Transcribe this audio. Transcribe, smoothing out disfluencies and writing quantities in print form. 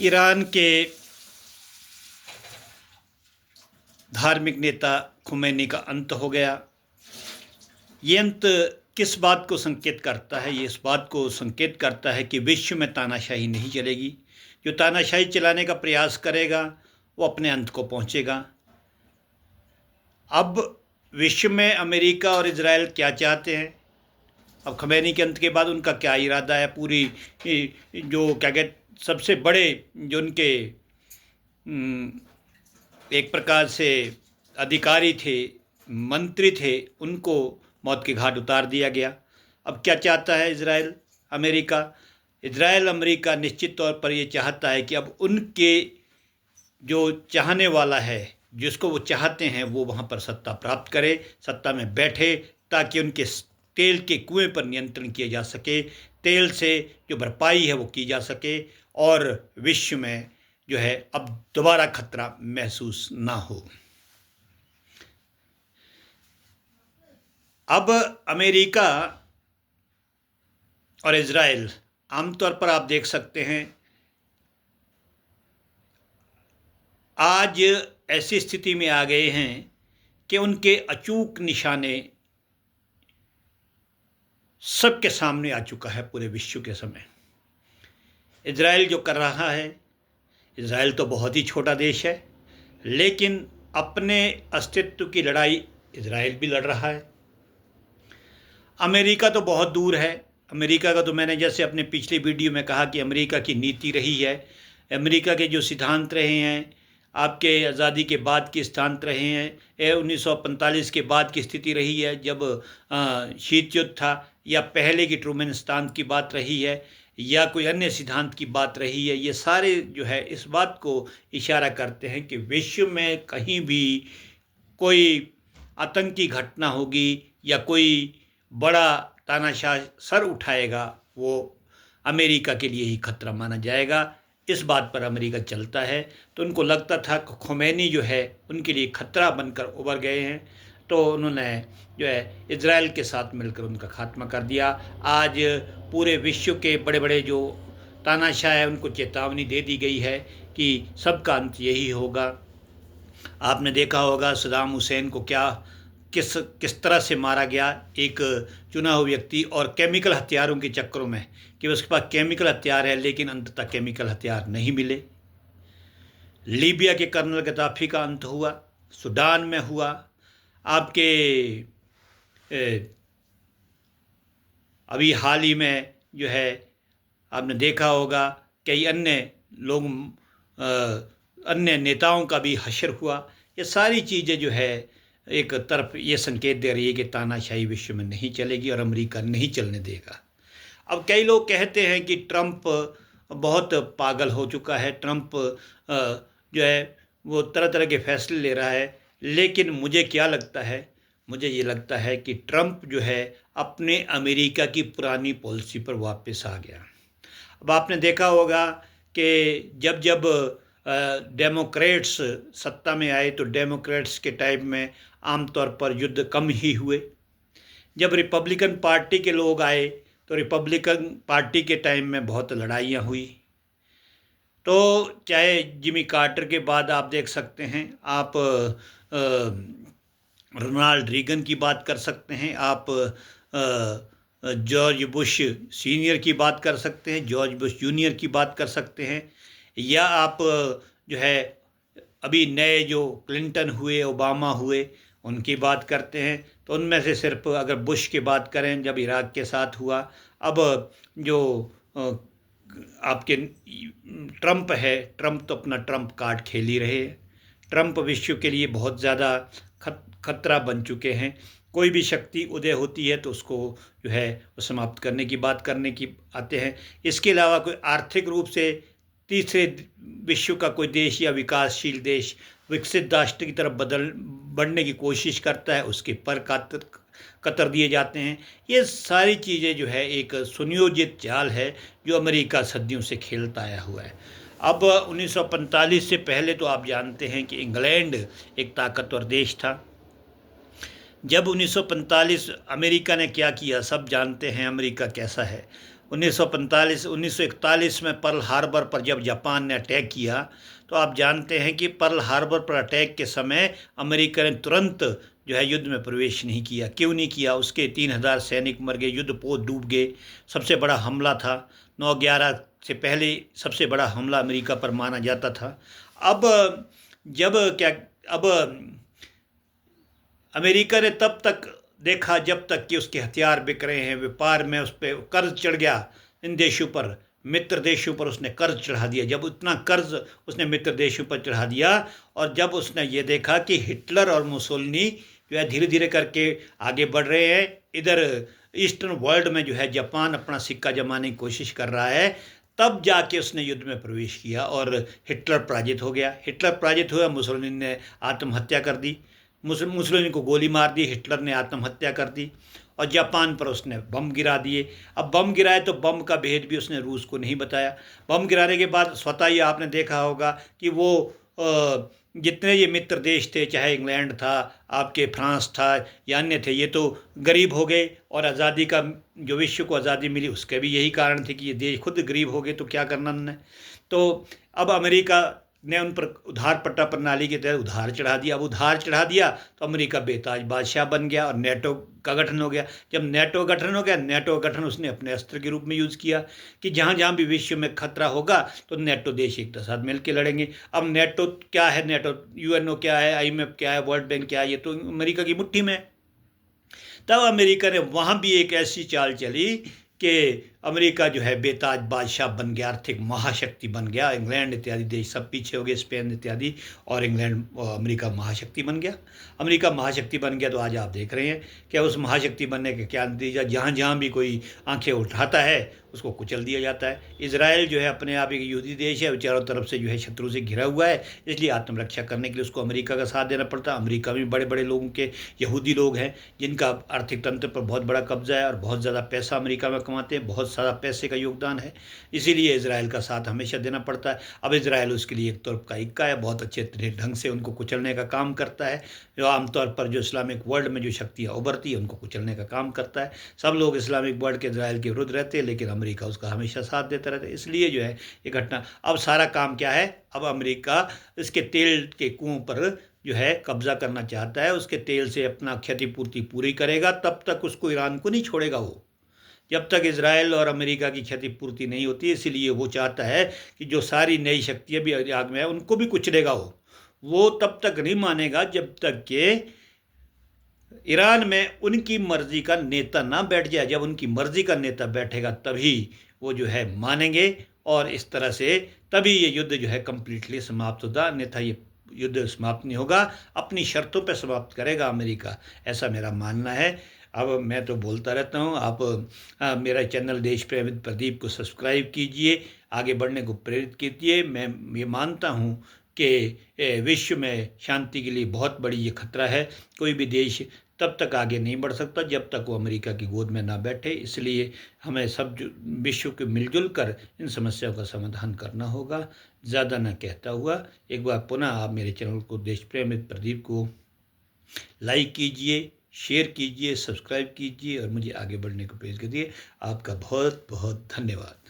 Iran के धार्मिक नेता खुमैनी का अंत हो गया। ये अंत किस बात को संकेत करता है? ये इस बात को संकेत करता है कि विश्व में तानाशाही नहीं चलेगी। जो तानाशाही चलाने का प्रयास करेगा वो अपने अंत को पहुंचेगा। अब विश्व में अमेरिका और इजराइल क्या चाहते हैं? अब खमैनी के अंत के बाद उनका क्या इरादा है? पूरी जो क्या कहते सबसे बड़े जो उनके एक प्रकार से अधिकारी थे, मंत्री थे, उनको मौत के घाट उतार दिया गया। अब क्या चाहता है इजराइल अमेरिका? इजराइल अमेरिका निश्चित तौर पर ये चाहता है कि अब उनके जो चाहने वाला है, जिसको वो चाहते हैं, वो वहाँ पर सत्ता प्राप्त करे, सत्ता में बैठे, ताकि उनके तेल के कुएं पर नियंत्रण किया जा सके, तेल से जो भरपाई है वो की जा सके, और विश्व में जो है अब दोबारा खतरा महसूस ना हो। अब अमेरिका और इजराइल आमतौर पर आप देख सकते हैं आज ऐसी स्थिति में आ गए हैं कि उनके अचूक निशाने सबके सामने आ चुका है पूरे विश्व के समय। इजराइल जो कर रहा है, इजराइल तो बहुत ही छोटा देश है, लेकिन अपने अस्तित्व की लड़ाई इजराइल भी लड़ रहा है। अमेरिका तो बहुत दूर है। अमेरिका का तो मैंने जैसे अपने पिछले वीडियो में कहा कि अमेरिका की नीति रही है, अमेरिका के जो सिद्धांत रहे हैं, आपके आज़ादी के बाद के सिद्धांत रहे हैं, 1945 के बाद की स्थिति रही है जब शीत युद्ध था, या पहले की ट्रूमैन सिद्धांत की बात रही है, या कोई अन्य सिद्धांत की बात रही है, ये सारे जो है इस बात को इशारा करते हैं कि विश्व में कहीं भी कोई आतंकी घटना होगी या कोई बड़ा तानाशाह सर उठाएगा, वो अमेरिका के लिए ही खतरा माना जाएगा। इस बात पर अमेरिका चलता है। तो उनको लगता था कि खुमैनी जो है उनके लिए खतरा बनकर उभर गए हैं, तो उन्होंने जो है इजराइल के साथ मिलकर उनका खात्मा कर दिया। आज पूरे विश्व के बड़े बड़े जो तानाशाह है उनको चेतावनी दे दी गई है कि सबका अंत यही होगा। आपने देखा होगा सद्दाम हुसैन को किस तरह से मारा गया, एक चुना हुआ व्यक्ति, और केमिकल हथियारों के चक्करों में कि उसके पास केमिकल हथियार है, लेकिन अंततः केमिकल हथियार नहीं मिले। लीबिया के कर्नल गद्दाफी का अंत हुआ, सूडान में हुआ, आपके अभी हाल ही में जो है आपने देखा होगा कई अन्य लोग, अन्य नेताओं का भी हश्र हुआ। ये सारी चीज़ें जो है एक तरफ ये संकेत दे रही है कि तानाशाही विश्व में नहीं चलेगी और अमेरिका नहीं चलने देगा। अब कई लोग कहते हैं कि ट्रंप बहुत पागल हो चुका है, ट्रंप जो है वो तरह तरह के फैसले ले रहा है, लेकिन मुझे क्या लगता है, मुझे ये लगता है कि ट्रंप जो है अपने अमेरिका की पुरानी पॉलिसी पर वापस आ गया। अब आपने देखा होगा कि जब जब डेमोक्रेट्स सत्ता में आए तो डेमोक्रेट्स के टाइम में आमतौर पर युद्ध कम ही हुए। जब रिपब्लिकन पार्टी के लोग आए तो रिपब्लिकन पार्टी के टाइम में बहुत लड़ाइयाँ हुई। तो चाहे जिमी कार्टर के बाद आप देख सकते हैं, आप रोनाल्ड रीगन की बात कर सकते हैं, आप जॉर्ज बुश सीनियर की बात कर सकते हैं, जॉर्ज बुश जूनियर की बात कर सकते हैं, या आप जो है अभी नए जो क्लिंटन हुए, ओबामा हुए, उनकी बात करते हैं। तो उनमें से सिर्फ अगर बुश की बात करें जब इराक के साथ हुआ, अब जो आपके ट्रंप है, ट्रंप तो अपना ट्रंप कार्ड खेल ही रहे हैं। ट्रंप विश्व के लिए बहुत ज़्यादा खतरा बन चुके हैं। कोई भी शक्ति उदय होती है तो उसको जो है वो समाप्त करने की बात करने की आते हैं। इसके अलावा कोई आर्थिक रूप से तीसरे विश्व का कोई देश या विकासशील देश विकसित राष्ट्र की तरफ बढ़ने की कोशिश करता है, उसके पर कतर दिए जाते हैं। ये सारी चीज़ें जो है एक सुनियोजित जाल है जो अमेरिका सदियों से खेलता आया हुआ है। अब 1945 से पहले तो आप जानते हैं कि इंग्लैंड एक ताकतवर देश था। जब 1945 अमेरिका ने क्या किया सब जानते हैं, अमेरिका कैसा है। 1941 में पर्ल हार्बर पर जब जापान ने अटैक किया, तो आप जानते हैं कि पर्ल हार्बर पर अटैक के समय अमेरिका ने तुरंत जो है युद्ध में प्रवेश नहीं किया। क्यों नहीं किया? उसके 3,000 सैनिक मर गए, युद्ध पोत डूब गए। सबसे बड़ा हमला था, 9/11 से पहले सबसे बड़ा हमला अमेरिका पर माना जाता था। अब जब क्या अब अमेरिका ने तब तक देखा जब तक कि उसके हथियार बिक रहे हैं, व्यापार में उस पर कर्ज चढ़ गया, इन देशों पर, मित्र देशों पर उसने कर्ज चढ़ा दिया। जब उतना कर्ज उसने मित्र देशों पर चढ़ा दिया, और जब उसने ये देखा कि हिटलर और मुसोलिनी जो है धीरे धीरे करके आगे बढ़ रहे हैं, इधर ईस्टर्न वर्ल्ड में जो है जापान अपना सिक्का जमाने की कोशिश कर रहा है, तब जाके उसने युद्ध में प्रवेश किया और हिटलर पराजित हो गया। हिटलर पराजित हुआ, मुसोलिनी ने आत्महत्या कर दी, मुसोलिनी को गोली मार दी, हिटलर ने आत्महत्या कर दी, और जापान पर उसने बम गिरा दिए। अब बम गिराए तो बम का भेद भी उसने रूस को नहीं बताया। बम गिराने के बाद स्वतः ही आपने देखा होगा कि वो जितने ये मित्र देश थे, चाहे इंग्लैंड था, आपके फ्रांस था या अन्य थे, ये तो गरीब हो गए। और आज़ादी का जो विश्व को आज़ादी मिली उसके भी यही कारण थे कि ये देश खुद गरीब हो गए, तो क्या करना उन्होंने। तो अब अमेरिका ने उन पर उधार पट्टा प्रणाली के तहत उधार चढ़ा दिया। अब उधार चढ़ा दिया तो अमेरिका बेताज बादशाह बन गया और नेटो का गठन हो गया। जब नेटो गठन हो गया, नेटो गठन उसने अपने अस्त्र के रूप में यूज़ किया कि जहाँ जहाँ भी विश्व में खतरा होगा तो नेटो देश एक साथ मिल के लड़ेंगे। अब नेटो क्या है, नेटो यूएनओ क्या है, IMF क्या है, वर्ल्ड बैंक क्या है, ये तो अमेरिका की मुट्ठी में है। तब अमेरिका ने वहाँ भी एक ऐसी चाल चली कि अमेरिका जो है बेताज बादशाह बन गया, आर्थिक महाशक्ति बन गया। इंग्लैंड इत्यादि देश सब पीछे हो गए, स्पेन इत्यादि, और इंग्लैंड अमेरिका महाशक्ति बन गया। अमेरिका महाशक्ति बन गया तो आज आप देख रहे हैं कि उस महाशक्ति बनने का क्या नतीजा, जहाँ जहाँ भी कोई आंखें उठाता है उसको कुचल दिया जाता है। इजराइल जो है अपने आप एक यहूदी देश है, चारों तरफ से जो है शत्रु से घिरा हुआ है, इसलिए आत्मरक्षा करने के लिए उसको अमेरिका का साथ देना पड़ता है। अमेरिका में बड़े बड़े लोगों के, यहूदी लोग हैं जिनका आर्थिक तंत्र पर बहुत बड़ा कब्जा है और बहुत ज़्यादा पैसा अमेरिका में कमाते हैं, बहुत सारा पैसे का योगदान है, इसीलिए इजराइल का साथ हमेशा देना पड़ता है। अब इजराइल उसके लिए एक तरफ का इक्का है, बहुत अच्छे ढंग से उनको कुचलने का काम करता है। जो आमतौर पर जो इस्लामिक वर्ल्ड में जो शक्तियाँ उभरती है उनको कुचलने का काम करता है। सब लोग इस्लामिक वर्ल्ड के इजराइल के विरुद्ध रहते हैं, लेकिन अमेरिका उसका हमेशा साथ देता रहता है। इसलिए जो है ये घटना, अब सारा काम क्या है, अब अमेरिका इसके तेल के कुओं पर जो है कब्जा करना चाहता है, उसके तेल से अपना क्षतिपूर्ति पूरी करेगा, तब तक उसको ईरान को नहीं छोड़ेगा वो, जब तक इजराइल और अमेरिका की क्षतिपूर्ति नहीं होती। इसीलिए वो चाहता है कि जो सारी नई शक्तियाँ भी आग में है उनको भी कुचलेगा वो तब तक नहीं मानेगा जब तक कि ईरान में उनकी मर्जी का नेता ना बैठ जाए। जब उनकी मर्जी का नेता बैठेगा तभी वो जो है मानेंगे, और इस तरह से तभी ये युद्ध जो है कम्प्लीटली समाप्त होगा, अन्यथा ये युद्ध समाप्त नहीं होगा। अपनी शर्तों पर समाप्त करेगा अमेरिका, ऐसा मेरा मानना है। अब मैं तो बोलता रहता हूँ, आप मेरा चैनल देश प्रेम प्रदीप को सब्सक्राइब कीजिए, आगे बढ़ने को प्रेरित कीजिए। मैं ये मानता हूँ कि विश्व में शांति के लिए बहुत बड़ी ये खतरा है। कोई भी देश तब तक आगे नहीं बढ़ सकता जब तक वो अमेरिका की गोद में ना बैठे। इसलिए हमें सब विश्व के मिलजुल कर इन समस्याओं का समाधान करना होगा। ज़्यादा ना कहता हुआ, एक बार पुनः आप मेरे चैनल को देश प्रेम प्रदीप को लाइक कीजिए, शेयर कीजिए, सब्सक्राइब कीजिए और मुझे आगे बढ़ने को प्रेरित कीजिए। आपका बहुत बहुत धन्यवाद।